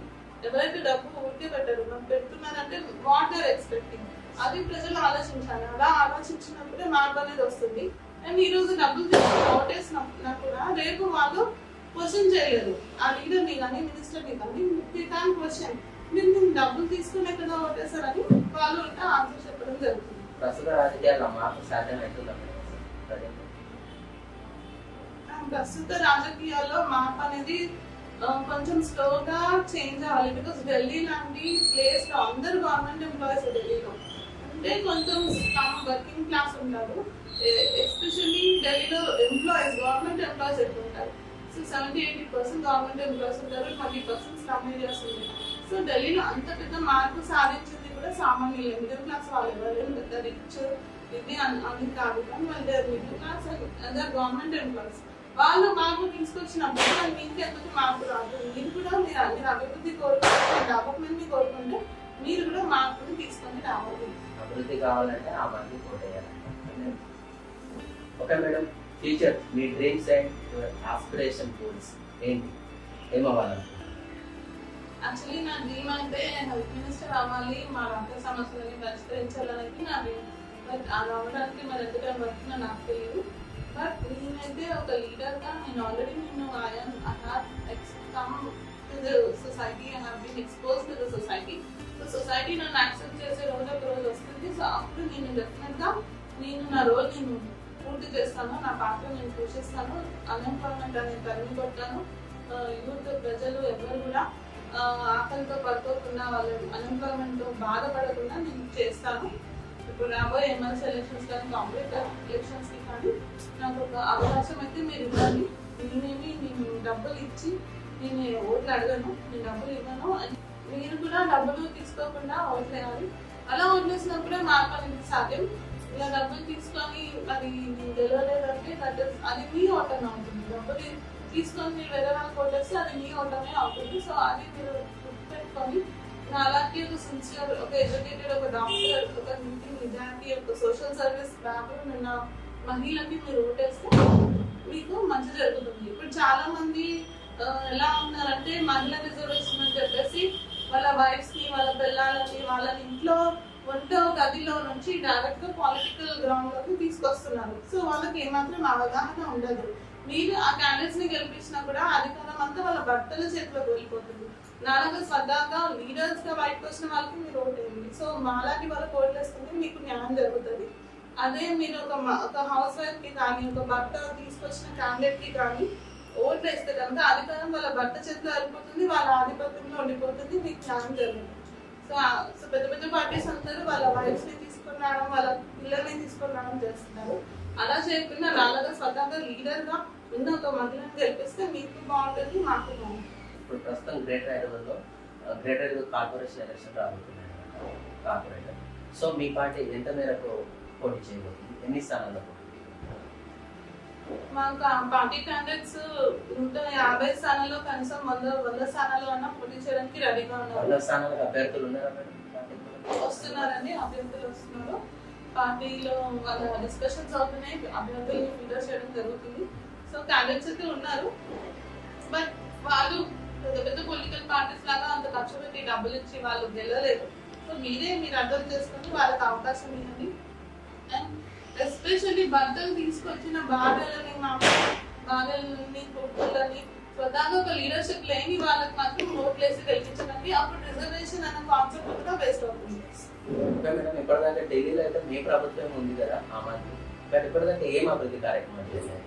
ఎవరైతే డబ్బు ఊరికే పెట్టారు, మనం పెడుతున్నారంటే వాట్ ఆర్ ఎక్స్పెక్టింగ్ అది ప్రజలు ఆలోచించాలి. అలా ఆలోచించినప్పుడే మార్పు అనేది వస్తుంది. అండ్ ఈ రోజు డబ్బులు తీసుకుని ఓటేసినా కూడా రేపు వాళ్ళు క్వశ్చన్ చేయలేదు ఆ లీడర్ని కానీ మినిస్టర్ని కానీ. క్వశ్చన్ మీరు డబ్బులు తీసుకునే కదా ఓటేసారని వాళ్ళు ఆన్సర్ చెప్పడం జరుగుతుంది. ప్రస్తుత రాజకీయాల్లో మార్పు సాధ్యమవుతుందా? ప్రస్తుత రాజకీయాల్లో మార్పు అనేది కొంచెం స్లోగా చేంజ్ అవ్వాలి. బికాస్ ఢిల్లీ లాంటి ప్లేస్ లో అందరు గవర్నమెంట్ ఎంప్లాయీస్ ఢిల్లీలో అంటే కొంచెం వర్కింగ్ క్లాస్ ఉంటారు. ఎస్పెషల్లీ ఢిల్లీలో ఎంప్లాయీస్ గవర్నమెంట్ ఎంప్లాయీస్ ఎక్కువ ఉంటారు. సో 70-80% గవర్నమెంట్ ఎంప్లాయీస్ ఉంటారు, 20% స్లమ్ ఏరియాస్ ఉంటాయి. సో ఢిల్లీలో అంత పెద్ద మార్పు సాధించింది కూడా సామాన్యులు, మిడిల్ క్లాస్ వాళ్ళు ఎవరు పెద్ద రిచ్ ఇది అని కాదు, కానీ వాళ్ళు మిడిల్ క్లాస్ అందరు గవర్నమెంట్ ఎంప్లాయీస్. వాళ్ళు మార్పు తీసుకొచ్చినప్పుడు మీకు ఎందుకు మార్పు రాదు? మీరు కూడా మీరు అభివృద్ధి కోరుకుంటే, డెవలప్మెంట్ ని కోరుకుంటే మీరు కూడా మార్పుని తీసుకొని రావాలి. అభివృద్ధి కావాలంటే ఆ మంది కోటేయాలి. ఓకే మేడం, ఫ్యూచర్ మీ డ్రీమ్స్ అండ్ ఆస్పిరేషన్ గోల్స్ ఏంటి, ఏమవ్వాలనుకుంటున్నారు? యాక్చువల్లీ నా డ్రీమ్ అంటే హెల్త్ మినిస్టర్ అవ్వాలి, మా డాక్టర్ సమస్యలని పరిష్కరించాలనేది నా డ్రీమ్. బట్ అది అవ్వడానికి మరి ఎంత టైం పడుతుందో నాకు తెలియదు. బట్ నేనైతే ఒక లీడర్గా నేను already society I have been expose to the society. So society నన్ను యాక్సెప్ట్ చేసే రోజు ఒక రోజు వస్తుంది. సో అప్పుడు నేను డెఫినెట్గా నా రోల్ నేను పూర్తి చేస్తాను, నా పాత్ర నేను పోషిస్తాను. అన్ఎంప్లాయ్మెంట్ అనేది తరిమి కొట్టాను. యూత్ ప్రజలు ఎవరు కూడా ఆకలితో పడుకోకుండా, వాళ్ళు అన్ఎంప్లాయ్మెంట్తో బాధపడకుండా నేను చేస్తాను. ఇప్పుడు రాబోయే ఎమ్మెల్సీ ఎలక్షన్స్ కానీ కాంపిటేటివ్ ఎలక్షన్స్కి కానీ నాకు ఒక అవకాశం అయితే మీరు ఇవ్వాలి. నేను డబ్బులు ఇచ్చి నేను ఓట్లు అడగను, నేను డబ్బులు ఇవ్వను. మీరు కూడా డబ్బులు తీసుకోకుండా ఓట్లు వేయాలి. అలా ఓట్లేసినప్పుడే మార్పు అనేది సాధ్యం. ఇలా డబ్బులు తీసుకొని అది గెలవలేదంటే అది మీ ఓటమే అవుతుంది. డబ్బులు తీసుకొని మీరు వేరే వాళ్ళకి ఓటేస్తే అది మీ ఓటమే అవుతుంది. సో అది మీరు గుర్తుపెట్టుకొని అలాంటి ఒక సిన్సియర్, ఒక ఎడ్యుకేటెడ్, ఒక డాక్టర్, ఒక నీతి నిజానికి, ఒక సోషల్ సర్వీస్ బ్యాక్గ్రౌండ్ ఉన్న మహిళకి మీరు ఓటేస్తే మీకు మంచి జరుగుతుంది. ఇప్పుడు చాలా మంది ఎలా ఉన్నారంటే మహిళ రిజర్వేషన్ అని చెప్పేసి వాళ్ళ వైఫ్స్ ని, వాళ్ళ పిల్లలని, వాళ్ళని ఇంట్లో వంట గదిలో నుంచి డైరెక్ట్ గా పొలిటికల్ గ్రౌండ్ లోకి తీసుకొస్తున్నారు. సో వాళ్ళకి ఏమాత్రం అవగాహన ఉండదు. మీరు ఆ క్యాండిడేట్స్ ని గెలిపించినా కూడా అధికారం అంతా వాళ్ళ భర్తల చేతిలోకి వెళ్ళిపోతుంది. నాలుగు స్వతహాగా లీడర్స్ గా బయటకు వచ్చిన వాళ్ళకి మీరు ఓటేయండి. సో మాలాంటి వాళ్ళకి ఓట్లేస్తుంది, మీకు న్యాయం జరుగుతుంది. అదే మీరు ఒక హౌస్ వైఫ్ కి కానీ, ఒక భర్త తీసుకొచ్చిన క్యాండిడేట్ కి కానీ ఓట్లు వేస్తే కనుక అధికారం వాళ్ళ భర్త చేతిలో వెళ్ళిపోతుంది, వాళ్ళ ఆధిపత్యంలో ఉండిపోతుంది, మీకు న్యాయం జరుగుతుంది. సో పెద్ద పెద్ద పార్టీస్ అందరూ వాళ్ళ వైఫ్స్ ని తీసుకొని రావడం, వాళ్ళ పిల్లల్ని తీసుకొని రావడం చేస్తున్నారు. అలా చేయకుండా వాళ్ళగా స్వతహాగా లీడర్ గా ఉన్న ఒక మహిళను గెలిపిస్తే మీకు బాగుంటుంది, మాకు బాగుంటుంది. ఇప్పుడు ప్రస్తుతం గ్రేటర్ హైదరాబాద్ కార్పొరేషన్ ఎలక్షన్ రాబోతున్నాయి కార్పొరేటర్. సో మీ పార్టీ ఎంత మేరకు పోటీ చేయబోతుంది, ఎన్ని స్థానాల్లో పోటీ? మాకు పార్టీ క్యాండిడేట్స్ 150 స్థానాల్లో కనీసం 100 స్థానాల్లో అన్నా పోటీ చేయడానికి రెడీగా ఉన్నారు. 100 స్థానాలకు అభ్యర్థులు ఉన్నారా? వస్తున్నారండి, అభ్యర్థులు వస్తున్నారు. పార్టీలో వాళ్ళ డిస్కషన్స్ అవుతున్నాయి, అభ్యర్థులు ఫిల్టర్ చేయడం జరుగుతుంది. సో క్యాండిడేట్స్ అయితే ఉన్నారు, బట్ వాళ్ళు పెద్ద పెద్ద పొలిటికల్ పార్టీస్ లాగా అంత ఖర్చు పెట్టి డబ్బులు ఇచ్చి వాళ్ళు గెలవలేదు. సో మీరు అర్థం చేసుకుని వాళ్ళకి అవకాశం ఇవ్వండి. అండ్ ఎస్పెషల్లీ భర్తలు తీసుకొచ్చిన భార్యలని కొడుకులని స్వతహాగా ఒక లీడర్షిప్ లేని వాళ్ళకి మాత్రం ఓట్లేసి గెలిపించకండి. అప్పుడు రిజర్వేషన్ అనే కాన్సెప్ట్ కూడా వేస్ట్ అవుతుంది. ఇప్పటిదాకా ఢిల్లీలో అయితే మీ ప్రభుత్వం ఉంది కదా ఆమ్ ఆద్మీ, బట్ ఇప్పటిదాకా ఏం అభివృద్ధి కార్యక్రమాలు చేశారు?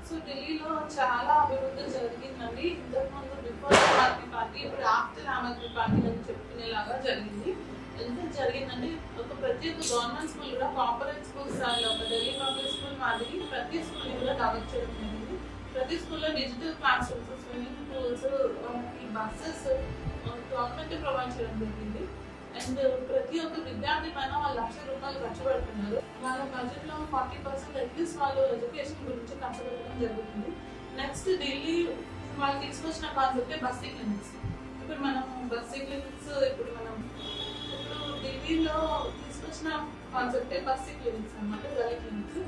సో ఢిల్లీలో చాలా అభివృద్ధి జరిగిందండి. ఇంతకుముందు బిఫోర్ ఆమ్ ఆద్మీ పార్టీ, ఇప్పుడు ఆఫ్టర్ ఆమ్ ఆద్మీ పార్టీ అని చెప్పుకునేలాగా జరిగింది. ఎంత జరిగిందంటే ఒక ప్రతి ఒక్క గవర్నమెంట్ స్కూల్ కూడా కార్పొరేట్ స్కూల్స్ స్థాయిలో ఒక ఢిల్లీ పబ్లిక్ స్కూల్ మాదిరి ప్రతి స్కూల్ కూడా డెవలప్ చేయడం జరిగింది. ప్రతి స్కూల్లో digital classrooms, swimming pools, buses government provide చేయడం జరిగింది. అండ్ ప్రతి ఒక్క విద్యార్థి పైన వాళ్ళు ₹1,00,000 ఖర్చు పెడుతున్నారు. వాళ్ళ బడ్జెట్ లో 40% అట్లీస్ట్ వాళ్ళు ఎడ్యుకేషన్ గురించి ఖర్చు పెట్టడం జరుగుతుంది. నెక్స్ట్ ఢిల్లీ వాళ్ళు తీసుకొచ్చిన కాన్సెప్ట్ బస్సీ క్లినిక్స్. ఇప్పుడు ఢిల్లీలో తీసుకొచ్చిన కాన్సెప్టే బస్సీ క్లినిక్స్ అన్నమాట, గల్లీ క్లినిక్స్.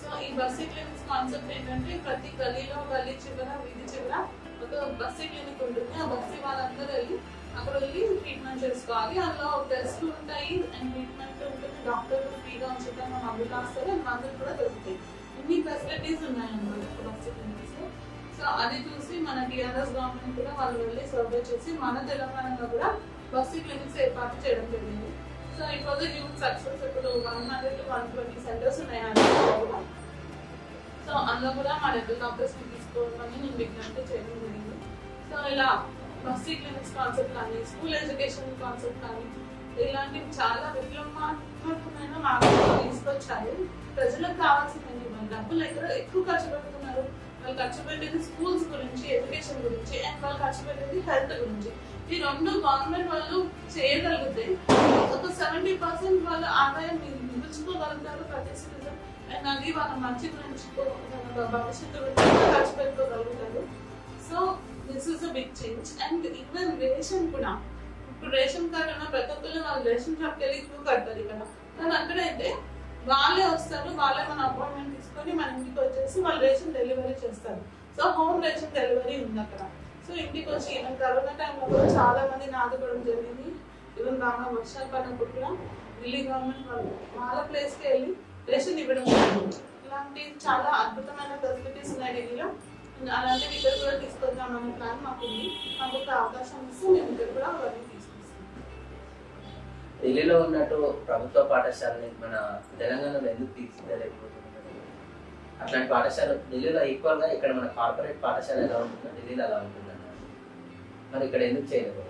సో ఈ బస్సీ క్లినిక్స్ కాన్సెప్ట్ ఏంటంటే ప్రతి గల్లీలో గల్లీ చివర వీధి చివర ఒక బస్సీ క్లినిక్ ఉంటుంది. ఆ బస్సీ వాళ్ళందరూ అక్కడ వెళ్ళి ట్రీట్మెంట్ చేసుకోవాలి. అందులో టెస్ట్లు ఉంటాయి అండ్ ట్రీట్మెంట్ ఉంటుంది. డాక్టర్లు ఫ్రీగా ఉంచుతారు, మందులు రాస్తారు అండ్ మందులు కూడా దొరుకుతాయి. ఇన్ని ఫెసిలిటీస్ ఉన్నాయన్నమాట బస్సీ క్లినిక్స్. సో అది చూసి మన టీఆర్ఎస్ గవర్నమెంట్ కూడా వాళ్ళు వెళ్ళి సర్వే చేసి మన తెలంగాణలో కూడా బస్సీ క్లినిక్స్ ఏర్పాటు చేయడం జరిగింది. So it was huge success. ఇప్పుడు 100 to 120 సెంటర్స్ ఉన్నాయి అందులో కూడా. సో అందులో కూడా మా రెగ్యులర్ డాక్టర్స్ తీసుకోవడం నేను విజ్ఞప్తి చేయడం జరిగింది. సో ఇలా బస్సీ క్లినిక్స్ కాన్సెప్ట్ కానీ స్కూల్ ఎడ్యుకేషన్ కాన్సెప్ట్ కానీ ఇలాంటివి చాలా విప్లవాత్మకమైన మార్పులు తీసుకొచ్చాయి. ప్రజలకు కావాల్సింది డబ్బులు ఎక్కువ ఖర్చు పెడుతున్నారు. వాళ్ళు ఖర్చు పెట్టేది స్కూల్స్ గురించి, ఎడ్యుకేషన్ గురించి, అండ్ వాళ్ళు ఖర్చు పెట్టేది హెల్త్ గురించి. ఈ రెండు గవర్నమెంట్ వాళ్ళు చేయగలిగితే ఒక 70% వాళ్ళ ఆదాయం మిగుల్చుకోగలుగుతారు ప్రతి సిటిజన్. అండ్ అది వాళ్ళ మంచి గురించి, వాళ్ళ భవిష్యత్తు గురించి ఖర్చు పెట్టుకోగలుగుతారు. So this is a big change. And even ration కూడా, ఇప్పుడు రేషన్ కార్డు ఉన్న ప్రతి ఒక్కరు వాళ్ళు రేషన్ షాప్కి వెళ్ళి క్యూ కడతారు ఇక్కడ. కానీ అక్కడైతే వాళ్ళే వస్తారు, వాళ్ళే మన అపాయింట్మెంట్ తీసుకొని మన ఇంటికి వచ్చేసి వాళ్ళు రేషన్ డెలివరీ చేస్తారు. సో హోమ్ రేషన్ డెలివరీ ఉంది అక్కడ. సో ఇంటికి వచ్చి ఈవెన్ కరోనా టైంలో కూడా చాలా మంది ఆదుకోవడం జరిగింది. ఈవెన్ బాగా వర్షాలు పడినప్పుడు కూడా ఢిల్లీ గవర్నమెంట్ వాళ్ళ ప్లేస్కి వెళ్ళి రేషన్ ఇవ్వడం జరిగింది. ఇలాంటి చాలా అద్భుతమైన ఫెసిలిటీస్ ఉన్నాయి ఢిల్లీలో. అలాంటివి ఇక్కడ కూడా తీసుకొద్దామనే ప్లాన్ మాకు ఉంది. మాకు ఒక అవకాశం ఇస్తే మేము ఇక్కడ కూడా అవన్నీ తీసుకొస్తాం. ఢిల్లీలో ఉన్నట్టు ప్రభుత్వ పాఠశాలని మన తెలంగాణలో ఎందుకు తీర్చిదిద్దలేకపోతుంది? అట్లాంటి పాఠశాల ఢిల్లీలో ఈక్వల్ గా ఇక్కడ మన కార్పొరేట్ పాఠశాల ఎలా ఉంటుందో ఢిల్లీలో అలా ఉంటుందన్న, మరి ఇక్కడ ఎందుకు చేయలేదు?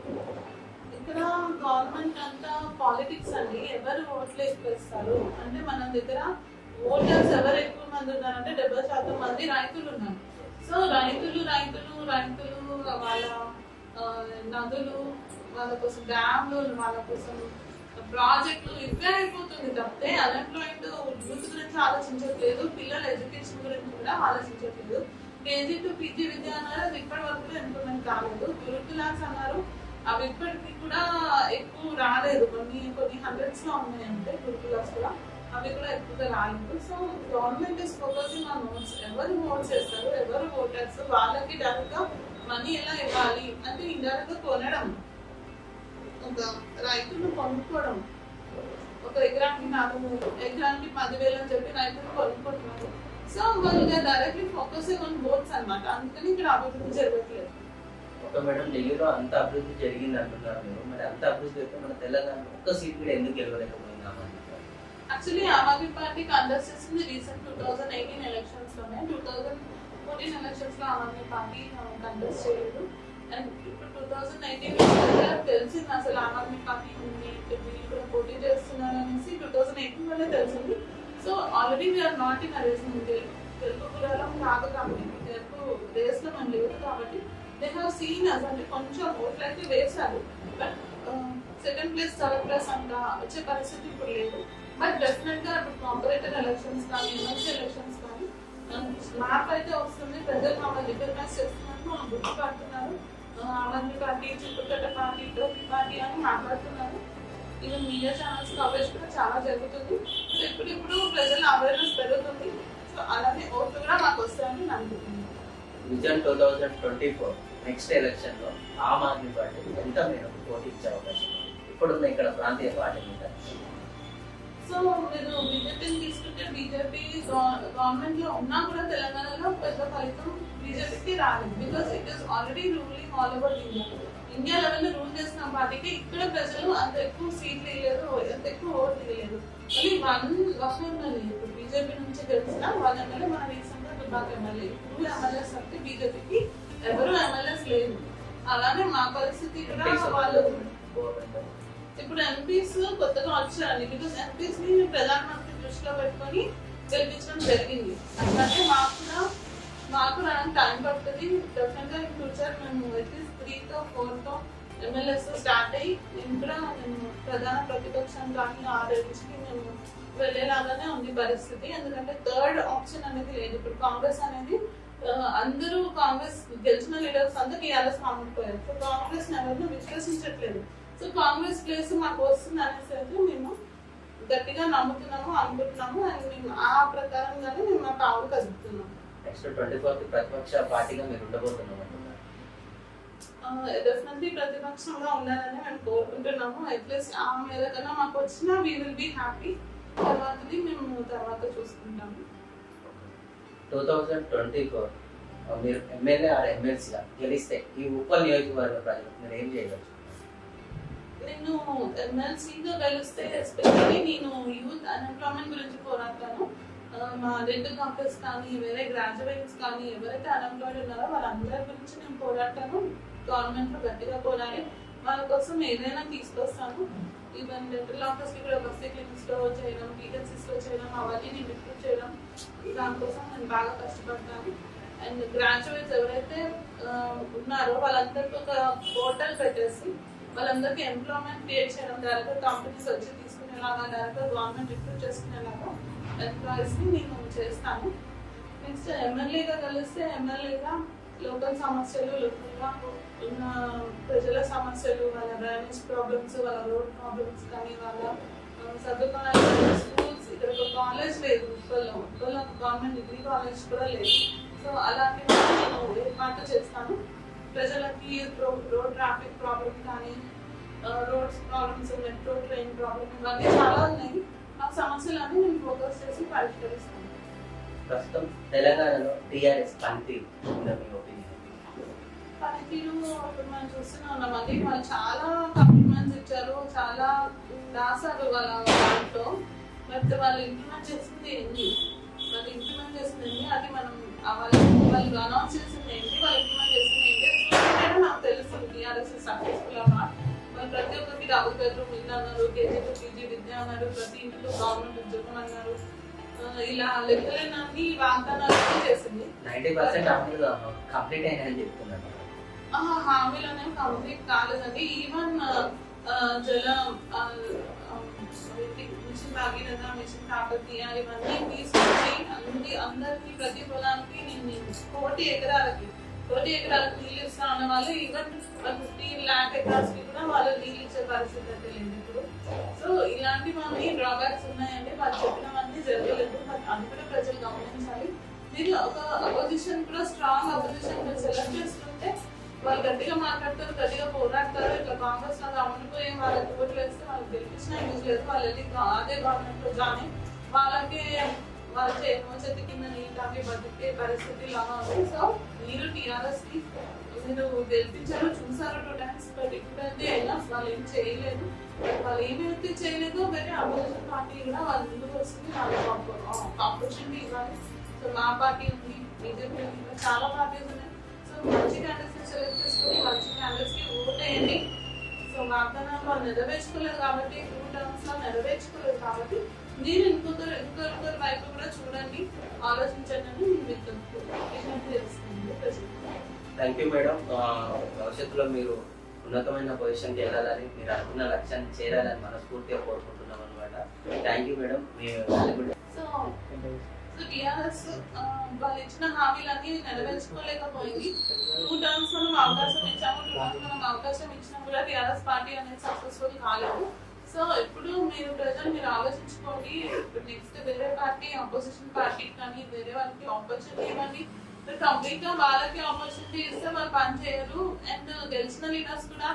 ఇక్కడ గవర్నమెంట్ అంతా పాలిటిక్స్ అండి. ఎవరు ఓట్లు ఎక్కువ ఇస్తారు అంటే మన దగ్గర ఓటర్స్ ఎవరు ఎక్కువ మంది ఉన్నారంటే 70% మంది రైతులు ఉన్నారు. సో రైతులు వాళ్ళ నదులు, వాళ్ళ కోసం డ్యామ్లు, వాళ్ళ కోసం ప్రాజెక్టులు ఇవే అయిపోతుంది తప్పితే అన్ఎంప్లాయిడ్ యూత్ గురించి ఆలోచించట్లేదు. పిల్లల ఎడ్యుకేషన్ గురించి కూడా ఆలోచించట్లేదు. కేజీ టు పీజీ విద్య అన్నారు, అది ఇప్పటి వరకు కూడా ఇంప్లిమెంట్ కాలేదు. గురుకులాస్ అన్నారు, అవి ఇప్పటికీ కూడా ఎక్కువ రాలేదు. కొన్ని హండ్రెడ్స్ లో ఉన్నాయి అంటే గురుకులాస్ కూడా, అవి కూడా ఎక్కువగా రాలేదు. So government is focusing on votes. ఎవరు ఓట్ చేస్తారు, ఎవరు ఓటర్స్, వాళ్ళకి డైరెక్ట్ గా మనీ ఎలా ఇవ్వాలి అంటే ఇండైరెక్ట్ గా కొనడం, ఒక రైతులు కొనుక్కోవడం. ఒక ఎకరానికి 10,000 అని చెప్పి రైతులు కొనుక్కుంటున్నారు. సో వాళ్ళు డైరెక్ట్లీ ఫోకసింగ్ ఆన్ ఓట్స్ అన్నమాట. అందుకని ఇక్కడ అభివృద్ధి జరగట్లేదు. ఒక మేడం ఢిల్లీలో అంత అభివృద్ధి జరిగింది అంటున్నారు మీరు, మరి అంత అభివృద్ధి అయితే మన తెలంగాణ ఒక్క సీట్ కూడా ఎందుకు గెలవలేకపోయిందామని? యాక్చువల్లీ ఆమ్ ఆద్మీ పార్టీ కండక్ట్ చేసింది రీసెంట్ 2018 ఎలక్షన్స్ లోనే. 2014 ఎలక్షన్స్ లో ఆమ్ ఆద్మీ పార్టీ కండక్ట్ చేయలేదు. అండ్ ఇప్పుడు 2019 తెలిసింది అసలు ఆమ్ ఆద్మీ పార్టీ కూడా పోటీ చేస్తున్నారు అనేసి 2018 లోనే తెలిసింది. So already we are not in race. Telugu గురాలం కాదు కాబట్టి, తెలుగు రేస్ లో మనం లేదు కాబట్టి దే హ్యావ్ సీన్ అస్ అంటే కొంచెం ఓట్లు అయితే వేశారు. But second place, third place అంత వచ్చే పరిస్థితి ఇప్పుడు లేదు. బట్ డెఫినెట్ గా ఇప్పుడు కాంపరేటివ్ ఎలక్షన్స్ కానీ, ఎమ్మెల్సీ ఎలక్షన్స్ కానీ మార్పు అయితే వస్తుంది. ప్రజలు మమ్మల్ని రికగ్నైజ్ చేస్తున్నారు, మనం గుర్తుపడుతున్నారు. ఆమ్ ఆద్మీ పార్టీ, చిక్కుకట్ట పార్టీ, టోపీ పార్టీ అని మాట్లాడుతున్నారు. ఈవెన్ మీడియా ఛానల్స్ కవరేజ్ కూడా చాలా జరుగుతుంది. సో ఇప్పుడు ప్రజల అవేర్నెస్ పెరుగుతుంది. సో అలానే ఓట్లు కూడా మాకు వస్తాయని నేను అనుకుంటున్నాను. విజన్ 2024 నెక్స్ట్ ఎలక్షన్ లో ఆమ్ ఆద్మీ పార్టీ ఎంత మేరకు పోటీ ఇచ్చే అవకాశం ఇప్పుడున్న ఇక్కడ ప్రాంతీయ పార్టీ మీద? సో మీరు బీజేపీని తీసుకుంటే బీజేపీ గవర్నమెంట్ లో ఉన్నా కూడా తెలంగాణలో పెద్ద ఫలితం బీజేపీకి రాలేదు. Because it is already ruling all over India. India level లో రూల్ చేసిన పార్టీకి ఇక్కడ ప్రజలు అంత ఎక్కువ సీట్లు ఇవ్వలేదు, అంత ఎక్కువ ఓట్లు ఇవ్వలేదు. మళ్ళీ వన్ ఎమ్మెల్యే ఇప్పుడు బీజేపీ నుంచి గెలిచిన 1 ఎమ్మెల్యే మన రీసెంట్ గా దుబ్బాక ఎమ్మెల్యే, 2 ఎమ్మెల్యేస్ అంటే బీజేపీకి ఎవరు ఎమ్మెల్యేస్ లేదు. అలానే మా పరిస్థితి కూడా వాళ్ళు ఇప్పుడు ఎంపీస్ కొత్తగా వచ్చారండి. బికాస్ ఎంపీస్ ని ప్రధానమంత్రి దృష్టిలో పెట్టుకొని గెలిపించడం జరిగింది. అందుకంటే మాకు కూడా మాకు రావడానికి టైం పడుతుంది. డెఫినెట్గా ఇన్ ఫ్యూచర్ మేము అట్లీస్ట్ 3తో 4తో ఎమ్మెల్యేస్ స్టార్ట్ అయ్యి నేను ప్రధాన ప్రతిపక్షం కానీ ఆ రేంజ్కి మేము వెళ్ళేలాగానే ఉంది పరిస్థితి. ఎందుకంటే థర్డ్ ఆప్షన్ అనేది లేదు. ఇప్పుడు కాంగ్రెస్ అనేది అందరూ కాంగ్రెస్ గెలిచిన లీడర్స్ అందరూ టీఆర్ఎస్ మామూలుపోయారు. సో కాంగ్రెస్ ఎవరిని విశ్వసించట్లేదు. సో కాంగ్రెస్ ప్లేస్ మాకు వస్తుంది అనేసి అయితే మేము గట్టిగా నమ్ముతున్నాము, అనుకుంటున్నాము. అండ్ మేము ఆ ప్రకారంగానే మేము మా కావులు కదుపుతున్నాము. నెక్స్ట్ 24th ప్రతిపక్ష పార్టీగా మీరు ఉండబోతున్నాం డెఫినెట్లీ ప్రతిపక్షంగా ఉండాలని మేము కోరుకుంటున్నాము. అట్లీస్ట్ ఆ మీద కన్నా మాకు వచ్చినా వీ విల్ బీ హ్యాపీ. తర్వాతది మేము తర్వాత చూసుకుంటాము. 2024 మీరు ఎమ్మెల్యే ఆర్ ఎమ్మెల్సీగా గెలిస్తే ఈ ఉప్పల్ నియోజకవర్గ ప్రజలు మీరు ఏం చేయవచ్చు? నేను ఎమ్మెల్సీగా గెలిస్తే ఎస్పెషల్లీ నేను యూత్ అన్ఎంప్లాయ్మెంట్ గురించి పోరాడతాను. మా డెంటల్ డాక్టర్స్ కానీ వేరే గ్రాడ్యుయేట్స్ కానీ ఎవరైతే అన్ఎంప్లాయిడ్ ఉన్నారో వాళ్ళందరి గురించి నేను పోరాడతాను. గవర్నమెంట్లో గట్టిగా పోరాడి వాళ్ళ కోసం ఏదైనా తీసుకొస్తాను. ఈవెన్ డెంటల్ డాక్టర్స్కి కూడా బస్తీ క్లినిక్స్లో చేయడం, టీఎన్సీస్లో చేయడం, అవన్నీ నేను రిక్రూట్ చేయడం, దానికోసం నేను బాగా కష్టపడతాను. అండ్ గ్రాడ్యుయేట్స్ ఎవరైతే ఉన్నారో వాళ్ళందరికీ ఒక పోర్టల్ పెట్టేసి వాళ్ళందరికీ ఎంప్లాయ్మెంట్ క్రియేట్ చేయడం, డైరెక్ట్ కంపెనీస్ వచ్చి తీసుకునేలాగా, డైరెక్ట్ గవర్నమెంట్ రిక్రూట్ చేసుకునేలాగా ఎంప్లాయీస్ని నేను చేస్తాను. నెక్స్ట్ ఎమ్మెల్యేగా కలిస్తే ఎమ్మెల్యేగా లోకల్ సమస్యలు, లోకల్గా ఉన్న ప్రజల సమస్యలు, వాళ్ళ డ్రైనేజ్ ప్రాబ్లమ్స్, వాళ్ళ రోడ్ ప్రాబ్లమ్స్ కానీ, వాళ్ళ సదుపాయాలు, స్కూల్స్, ఇక్కడ ఒక కాలేజ్ లేదు ఉప్పల్లో గవర్నమెంట్ డిగ్రీ కాలేజ్ కూడా లేదు. సో అలాంటివి నేను ఏర్పాటు చేస్తాను. ప్రజలకి రోడ్ ట్రాఫిక్ ప్రాబ్లమ్ కానీ, roads problems, metro train problem, ఇవన్నీ చాలా ఉన్నాయి. ఆ సమస్యలన్నీ నేను ఫోకస్ చేసి పరిష్కరిస్తాను. ప్రస్తుతం తెలంగాణలో టీఆర్ఎస్ పనితీరు ఇప్పుడు మనం చూస్తూనే ఉన్నాం. అది వాళ్ళు చాలా కమిట్మెంట్స్ ఇచ్చారు, చాలా రాశారు వాళ్ళ దాంట్లో. బట్ వాళ్ళు ఇంప్లిమెంట్ చేసింది ఏంటి, అది మనం వాళ్ళు అనౌన్స్ చేసింది ఏంటి, వాళ్ళు ఇంప్లిమెంట్ చేసింది ఏంటి నాకు తెలుసు. టీఆర్ఎస్ సక్సెస్ఫుల్ అన్నమాట. వాళ్ళు ప్రతి ఒక్కరికి డబుల్ బెడ్రూమ్ ఇల్లు అన్నారు, కేజీ టు పీజీ విద్య అన్నారు, ప్రతి ఇంట్లో గవర్నమెంట్ ఉద్యోగం అన్నారు. ఇలా లెక్కలేనన్ని వాగ్దానాలు చేసింది. 90% కంప్లీట్ అయినాయని చెప్తున్నారు. హామీలు అనేవి కంప్లీట్ కాలేదండి. ఈవెన్ జల మిషన్ భాగీరథ, మిషన్ కాకతీయ ఇవన్నీ తీసుకొచ్చి అందరికి ప్రతి పొలానికి నేను 1 ఎకరాలకి నీళ్ళు ఇస్తా అన్న వాళ్ళు ఈవెన్ 15 lakh acres కి కూడా వాళ్ళు నీళ్ళు ఇచ్చే పరిస్థితి అయితే లేదు ఇప్పుడు. సో ఇలాంటివన్నీ డ్రాబ్యాక్స్ ఉన్నాయండి. వాళ్ళు చెప్పినవన్నీ జరగలేదు. అది కూడా ప్రజలు గమనించాలి. మీరు ఒక అపోజిషన్ కూడా స్ట్రాంగ్ అపోజిషన్ మీరు సెలెక్ట్ చేసుకుంటే వాళ్ళు గట్టిగా మాట్లాడతారు, గట్టిగా పోరాడతారు. ఇట్లా కాంగ్రెస్ లాగా అమలుపోయి వాళ్ళకి ఓట్లు వేస్తే వాళ్ళకి గెలిపించినా యూజ్ లేదు. వాళ్ళు వెళ్ళి అదే గవర్నమెంట్ లో జాయిన్ వాళ్ళకి వాళ్ళ చేతి కింద నీళ్ళకి బతికే పరిస్థితి లాగా ఉంది. సో మీరు టీఆర్ఎస్ కి మీరు గెలిపించారు, చూసారు 2 times. బట్ ఇప్పుడైతే అయినా వాళ్ళు ఏం చేయలేదు. వాళ్ళు ఏమైతే చేయలేదో వేరే అపోజిషన్ పార్టీ కూడా వాళ్ళ ముందుకు వస్తుంది, వాళ్ళకి ఆపర్చునిటీ ఇవ్వాలి. సో మా పార్టీ ఉంది, బీజేపీ ఉంది, చాలా పార్టీస్ ఉన్నాయి. సో మంచి క్యాండిడేట్స్ ని సెలెక్ట్ చేసుకుని మంచి క్యాండిడేట్స్ కి ఓట్ వేయండి. సో వాగ్దానాలు వాళ్ళు నెరవేర్చుకోలేదు కాబట్టి, 2 terms లో నెరవేర్చుకోలేదు కాబట్టి మీరు ఇంకొకరి వైపు కూడా చూడండి, ఆలోచించండి అని నేను విజ్ఞప్తి చేస్తున్నాను. Thank you madam. భవిష్యత్తులో మీరు ఉన్నతమైన పొజిషన్కి వెళ్ళాలని, మీరు అనుకున్న లక్ష్యాన్ని చేరాలని మనస్ఫూర్తిగా కోరుకుంటున్నాం అనమాట. Thank you madam. So TRS వాళ్ళు ఇచ్చిన హామీలన్నీ నెరవేర్చుకోలేకపోయింది. 2 terms మనం అవకాశం ఇచ్చాము. 2 terms మనం అవకాశం ఇచ్చినా కూడా టీఆర్ఎస్ పార్టీ అనేది సక్సెస్ఫుల్ కాలేదు. సో ఇప్పుడు మీరు ఆలోచించుకోండి. ఇప్పుడు నెక్స్ట్ వేరే పార్టీ అపోజిషన్ పార్టీ కానీ వేరే వాళ్ళకి ఆపర్చునిటీ ఇవ్వండి. కంప్లీట్ గా వాళ్ళకి ఆపర్చునిటీ ఇస్తే వాళ్ళు పని చేయరు. అండ్ గెలిచిన లీడర్స్ కూడా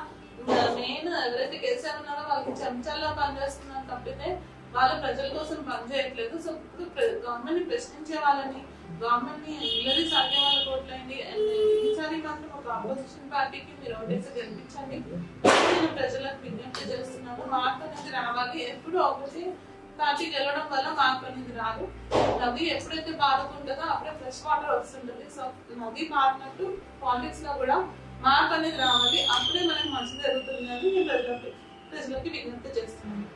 మెయిన్ ఎవరైతే గెలిచారు ఉన్నారో వాళ్ళకి చెంచాల్లో పనిచేస్తున్నారు తప్పితే వాళ్ళ ప్రజల కోసం పనిచేయట్లేదు. సో ఇప్పుడు గవర్నమెంట్ ని ప్రశ్నించే వాళ్ళని, గవర్నమెంట్ ని నిలదీ సాగే వాళ్ళ కోట్లండి. అండ్ ఈసారి మాత్రం ఒక అపోజిషన్ పార్టీకి మీరు ఓటేసి గెలిపించండి. నేను ప్రజలకు విజ్ఞప్తి చేస్తున్నాను. మార్పు అనేది రావాలి. ఎప్పుడు ఒకటి పార్టీ గెలవడం వల్ల మార్పు అనేది రాదు. నది ఎప్పుడైతే పారుతుంటుందో అప్పుడే ఫ్రెష్ వాటర్ వస్తుంటుంది. సో నది పారినట్టు పాలిటిక్స్ లో కూడా మార్పు అనేది రావాలి. అప్పుడే మనకి మంచి జరుగుతుంది అని నేను ప్రజలకి విజ్ఞప్తి చేస్తున్నాను.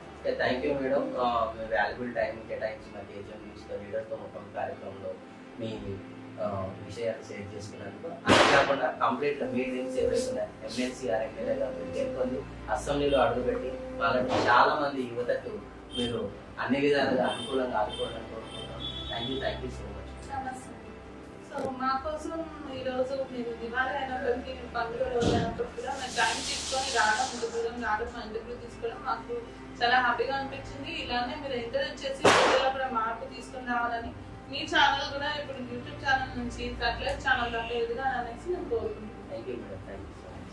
Thank you madam. Me valuable time కేటాయించిన కేజీఎం న్యూస్ లీడర్తో మొత్తం కార్యక్రమంలో మీ విషయాలు షేర్ చేసుకున్నందుకు. అదే కాకుండా కంప్లీట్గా మీ డ్రీమ్స్ ఏవైతున్నాయి ఎమ్మెల్సీ గారు ఎమ్మెల్యేగా మీరు గెలుపొంది అసెంబ్లీలో అడుగుపెట్టి వాళ్ళకి చాలా మంది యువతకు మీరు అన్ని విధాలుగా అనుకూలంగా ఆదుకోవాలని కోరుకుంటున్నాం. Thank you so much. So మా కోసం ఈరోజు మీరు దివాళీ అయినప్పటికీ పండుగ రోజు అయినప్పటికీ కూడా మేము టైం తీసుకొని రావడం, ఇంత దూరం రావడం, మా ఇంటర్వ్యూ తీసుకోవడం మాకు చాలా హ్యాపీగా అనిపించింది. ఇలానే మీరు ఎంకరేజ్ చేసి ప్రజల్లో కూడా మార్పు తీసుకొని రావాలని మీ ఛానల్ కూడా ఇప్పుడు యూట్యూబ్ ఛానల్ నుంచి సర్లైఫ్ ఛానల్ దాకా ఎదుగా అనేసి నేను కోరుకుంటున్నాను. Thank you madam. Thank you so much.